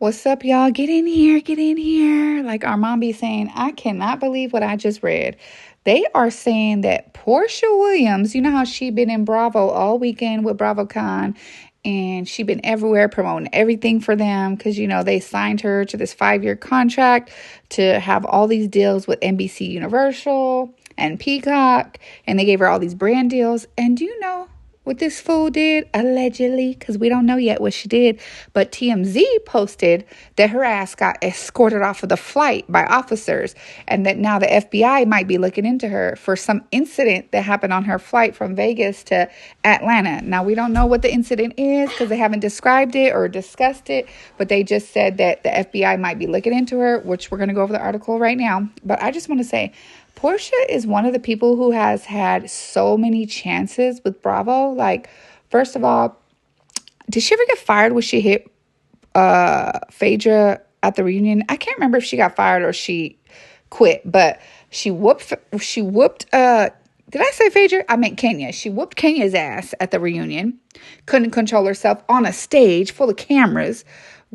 What's up, y'all? Get in here, get in here. Like our mom be saying, I cannot believe what I just read. They are saying that Porsha Williams, you know how she been in Bravo all weekend with BravoCon, and she been everywhere promoting everything for them because, you know, they signed her to this 5-year contract to have all these deals with NBC Universal and Peacock, and they gave her all these brand deals. And do you know what this fool did, allegedly, because we don't know yet what she did, but TMZ posted that her ass got escorted off of the flight by officers, and that now the FBI might be looking into her for some incident that happened on her flight from Vegas to Atlanta. Now, we don't know what the incident is because they haven't described it or discussed it, but they just said that the FBI might be looking into her, which we're going to go over the article right now. But I just want to say, Porsha is one of the people who has had so many chances with Bravo. Like, first of all, did she ever get fired when she hit Phaedra at the reunion? I can't remember if she got fired or she quit, but she whooped, did I say Phaedra? I meant Kenya. She whooped Kenya's ass at the reunion. Couldn't control herself on a stage full of cameras.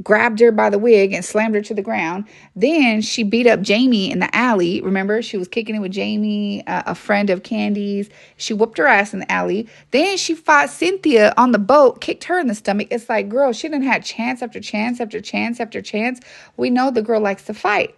Grabbed her by the wig and slammed her to the ground. Then she beat up Jamie in the alley. Remember, she was kicking it with Jamie, a friend of Candy's. She whooped her ass in the alley. Then she fought Cynthia on the boat, kicked her in the stomach. It's like, girl, she done had chance after chance after chance after chance. We know the girl likes to fight.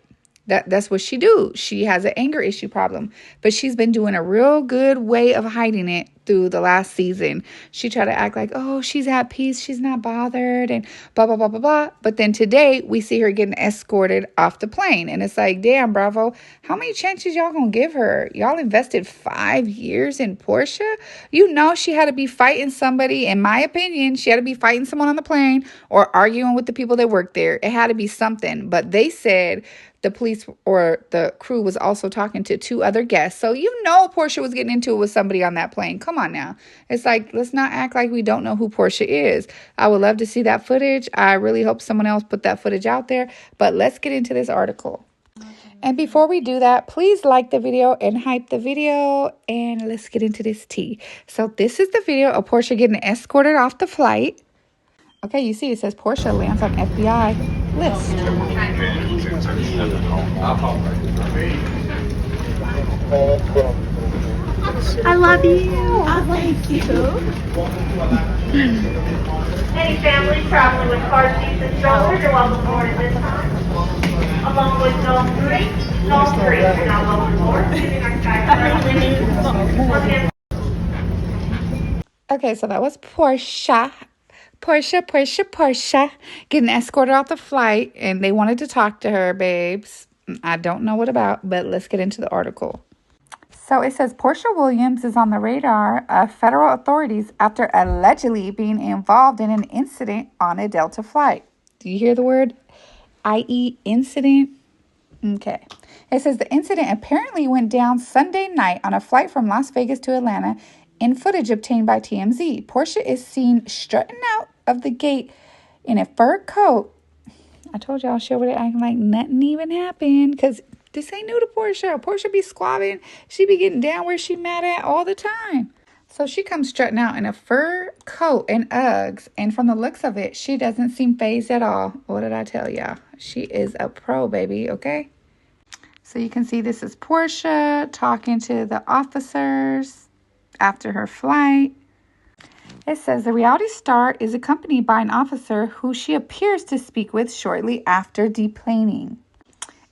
That's what she do. She has an anger issue problem, but she's been doing a real good way of hiding it through the last season. She tried to act like, oh, she's at peace, she's not bothered, and blah, blah, blah, blah, blah. But then today, we see her getting escorted off the plane. And it's like, damn, Bravo, how many chances y'all gonna give her? Y'all invested 5 years in Porsha? You know she had to be fighting somebody, in my opinion, she had to be fighting someone on the plane or arguing with the people that work there. It had to be something. But they said the police or the crew was also talking to 2 other guests. So you know Porsha was getting into it with somebody on that plane. Come on now. It's like, let's not act like we don't know who Porsha is. I would love to see that footage. I really hope someone else put that footage out there. But let's get into this article. And before we do that, please like the video and hype the video. And let's get into this tea. So this is the video of Porsha getting escorted off the flight. Okay, you see it says Porsha lands on FBI list. I love you. Oh, thank you. Any families traveling with car seats and strollers are welcome aboard at this time. Along with Zone 3, Zone 3 are now welcome aboard, leaving our sky. Okay, so that was Porsha getting escorted off the flight, and they wanted to talk to her, babes. I don't know what about, but let's get into the article. So it says Porsha Williams is on the radar of federal authorities after allegedly being involved in an incident on a Delta flight. Do you hear the word i.e. incident? Okay. It says the incident apparently went down Sunday night on a flight from Las Vegas to Atlanta. In footage obtained by TMZ, Porsha is seen strutting out of the gate in a fur coat. I told y'all she over there acting like nothing even happened, because this ain't new to Porsha. Porsha be squabbing. She be getting down where she mad at all the time. So she comes strutting out in a fur coat and Uggs, and from the looks of it, she doesn't seem fazed at all. What did I tell y'all? She is a pro, baby, okay? So you can see this is Porsha talking to the officers after her flight. It says the reality star is accompanied by an officer who she appears to speak with shortly after deplaning.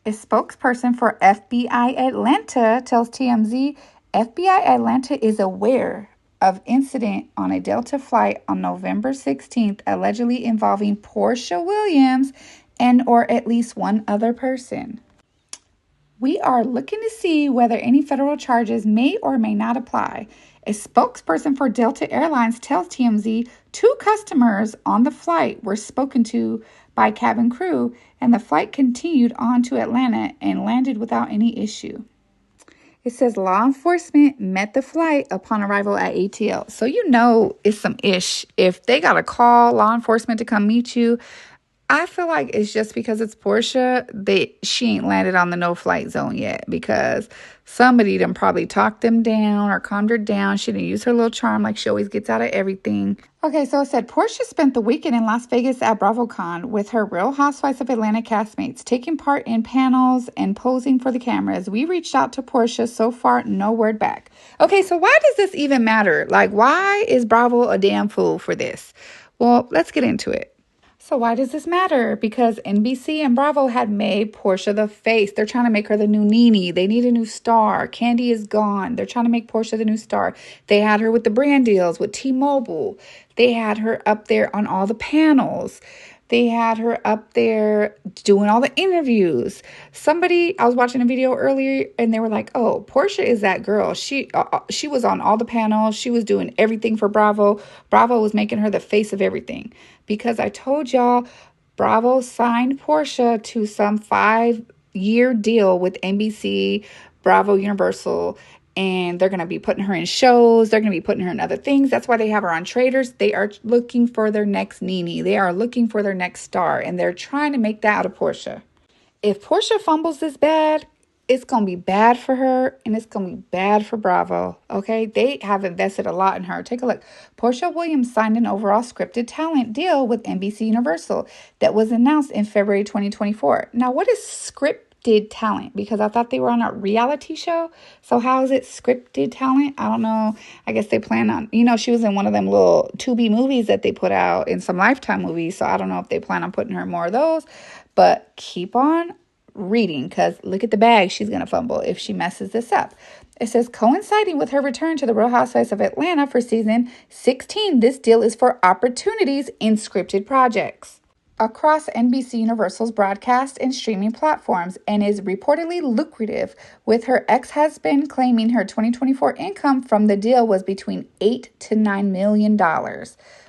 A spokesperson for FBI Atlanta tells TMZ FBI Atlanta is aware of incident on a Delta flight on November 16th, allegedly involving Porsha Williams and or at least one other person. We are looking to see whether any federal charges may or may not apply. A spokesperson for Delta Airlines tells TMZ 2 customers on the flight were spoken to by cabin crew, and the flight continued on to Atlanta and landed without any issue. It says law enforcement met the flight upon arrival at ATL. So you know it's some ish. If they got to call law enforcement to come meet you, I feel like it's just because it's Porsha, she ain't landed on the no-flight zone yet, because somebody done probably talked them down or calmed her down. She didn't use her little charm like she always gets out of everything. Okay, so it said Porsha spent the weekend in Las Vegas at BravoCon with her Real Housewives of Atlanta castmates, taking part in panels and posing for the cameras. We reached out to Porsha. So far, no word back. Okay, so why does this even matter? Like, why is Bravo a damn fool for this? Well, let's get into it. So why does this matter? Because NBC and Bravo had made Porsha the face. They're trying to make her the new Nene. They need a new star. Candy is gone. They're trying to make Porsha the new star. They had her with the brand deals with T-Mobile. They had her up there on all the panels. They had her up there doing all the interviews. I was watching a video earlier and they were like, oh, Porsha is that girl. She was on all the panels. She was doing everything for Bravo. Bravo was making her the face of everything. Because I told y'all, Bravo signed Porsha to some 5-year deal with NBC, Bravo, Universal, and they're going to be putting her in shows. They're going to be putting her in other things. That's why they have her on Traders. They are looking for their next Nene. They are looking for their next star, and they're trying to make that out of Porsha. If Porsha fumbles this bad, it's going to be bad for her, and it's going to be bad for Bravo, okay? They have invested a lot in her. Take a look. Porsha Williams signed an overall scripted talent deal with NBC Universal that was announced in February 2024. Now, what is scripted talent? Because I thought they were on a reality show. So how is it scripted talent? I don't know. I guess they plan on, she was in one of them little Tubi movies that they put out, in some Lifetime movies. So I don't know if they plan on putting her in more of those. But keep on reading, because look at the bag she's going to fumble if she messes this up. It says, coinciding with her return to the Real Housewives of Atlanta for season 16, this deal is for opportunities in scripted projects across NBC Universal's broadcast and streaming platforms, and is reportedly lucrative, with her ex-husband claiming her 2024 income from the deal was between $8 to $9 million.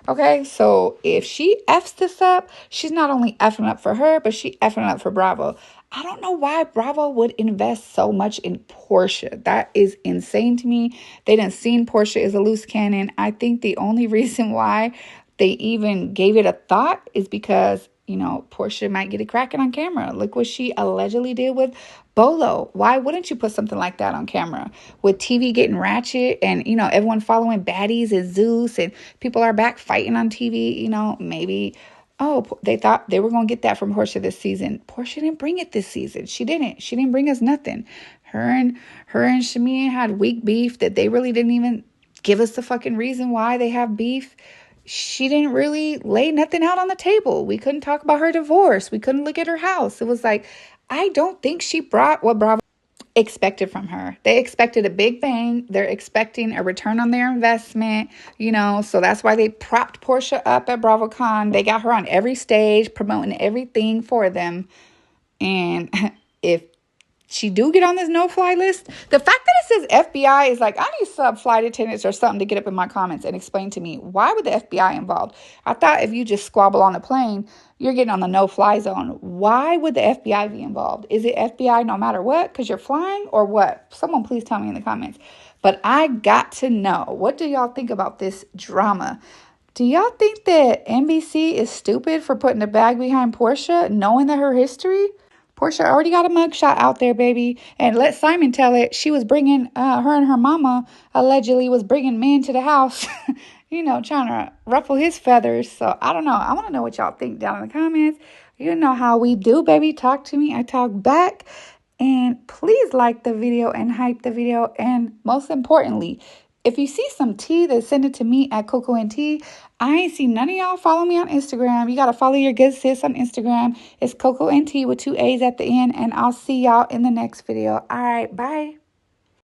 Okay, so if she F's this up, she's not only effing up for her, but she effing up for Bravo. I don't know why Bravo would invest so much in Porsha. That is insane to me. They done seen Porsha as a loose cannon. I think the only reason why they even gave it a thought is because, Porsha might get it cracking on camera. Look what she allegedly did with Bolo. Why wouldn't you put something like that on camera? With TV getting ratchet and, everyone following baddies as Zeus and people are back fighting on TV, maybe, they thought they were going to get that from Porsha this season. Porsha didn't bring it this season. She didn't bring us nothing. Her and Shamia had weak beef that they really didn't even give us the fucking reason why they have beef. She didn't really lay nothing out on the table. We couldn't talk about her divorce. We couldn't look at her house. It was like, I don't think she brought what Bravo expected from her. They expected a big bang. They're expecting a return on their investment, so that's why they propped Porsha up at BravoCon. They got her on every stage, promoting everything for them. And if she do get on this no-fly list, the fact that it says FBI is like, I need sub flight attendants or something to get up in my comments and explain to me, why would the FBI involved? I thought if you just squabble on a plane, you're getting on the no-fly zone. Why would the FBI be involved? Is it FBI no matter what, because you're flying, or what? Someone please tell me in the comments. But I got to know, what do y'all think about this drama? Do y'all think that NBC is stupid for putting a bag behind Porsha, knowing that her history? Porsha already got a mugshot out there, baby. And let Simon tell it. She was bringing, her and her mama allegedly was bringing men to the house, trying to ruffle his feathers. So I don't know. I want to know what y'all think down in the comments. You know how we do, baby. Talk to me. I talk back. And please like the video and hype the video. And most importantly, if you see some tea, then send it to me at Cocoandtea. I ain't seen none of y'all follow me on Instagram. You got to follow your good sis on Instagram. It's Cocoandtea with 2 A's at the end. And I'll see y'all in the next video. All right, bye.